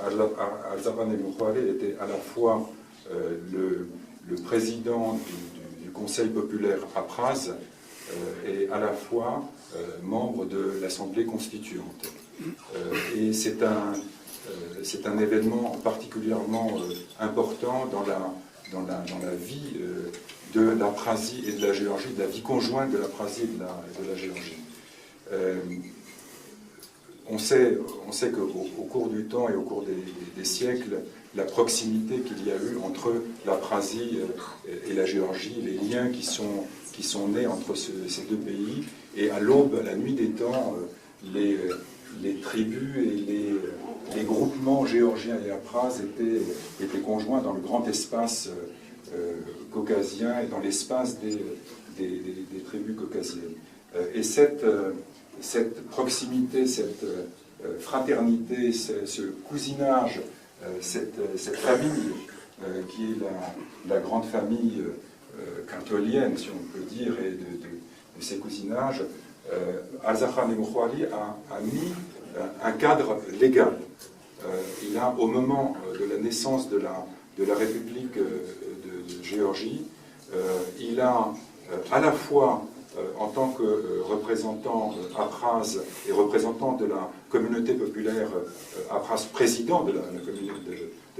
Al-Zarban el-Moukhari était à la fois le président du Conseil populaire Apraz et à la fois membre de l'Assemblée constituante. Et c'est un événement particulièrement important dans la vie de l'Abkhazie et de la Géorgie, de la vie conjointe de l'Abkhazie et de la Géorgie. On sait qu'au cours du temps et au cours des siècles, la proximité qu'il y a eu entre l'Abkhazie et la Géorgie, les liens qui sont nés entre ces deux pays, et à l'aube, à la nuit des temps, les tribus et les groupements géorgiens et abkhazes étaient conjoints dans le grand espace caucasien et dans l'espace des tribus caucasiennes. Et cette proximité, cette fraternité, ce cousinage, cette famille qui est la grande famille quintolienne, si on peut dire, et de ces cousinages, Al-Zarban el-Moukhari a mis un cadre légal. Il a, au moment de la naissance de la République de Géorgie, il a à la fois en tant que représentant Apraz et représentant de la communauté populaire Apraz, président de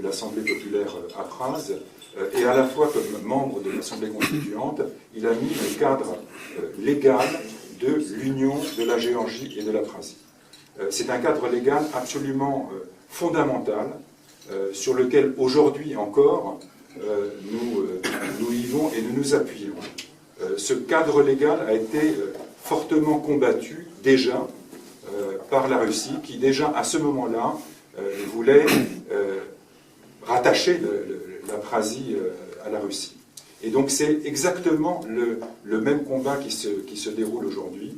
l'Assemblée populaire Apraz, et à la fois comme membre de l'Assemblée constituante, il a mis le cadre légal de l'union de la Géorgie et de l'Abkhazie. C'est un cadre légal absolument fondamental sur lequel aujourd'hui encore nous vivons et nous nous appuyons. Ce cadre légal a été fortement combattu déjà par la Russie, qui déjà à ce moment-là voulait rattacher l'Abkhazie à la Russie. Et donc c'est exactement le même combat qui se déroule aujourd'hui,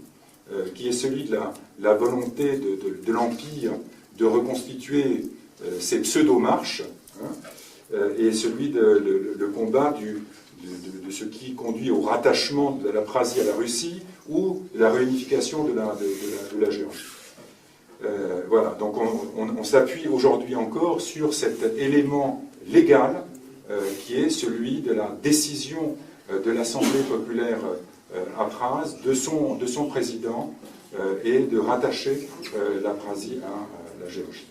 qui est celui de la volonté de l'Empire de reconstituer ces pseudo-marches, et celui le combat de ce qui conduit au rattachement de l'Abkhazie à la Russie ou la réunification de la Géorgie. Voilà, donc on s'appuie aujourd'hui encore sur cet élément légal qui est celui de la décision de l'Assemblée populaire Apraz, de son président, et de rattacher l'Abkhazie à la Géorgie.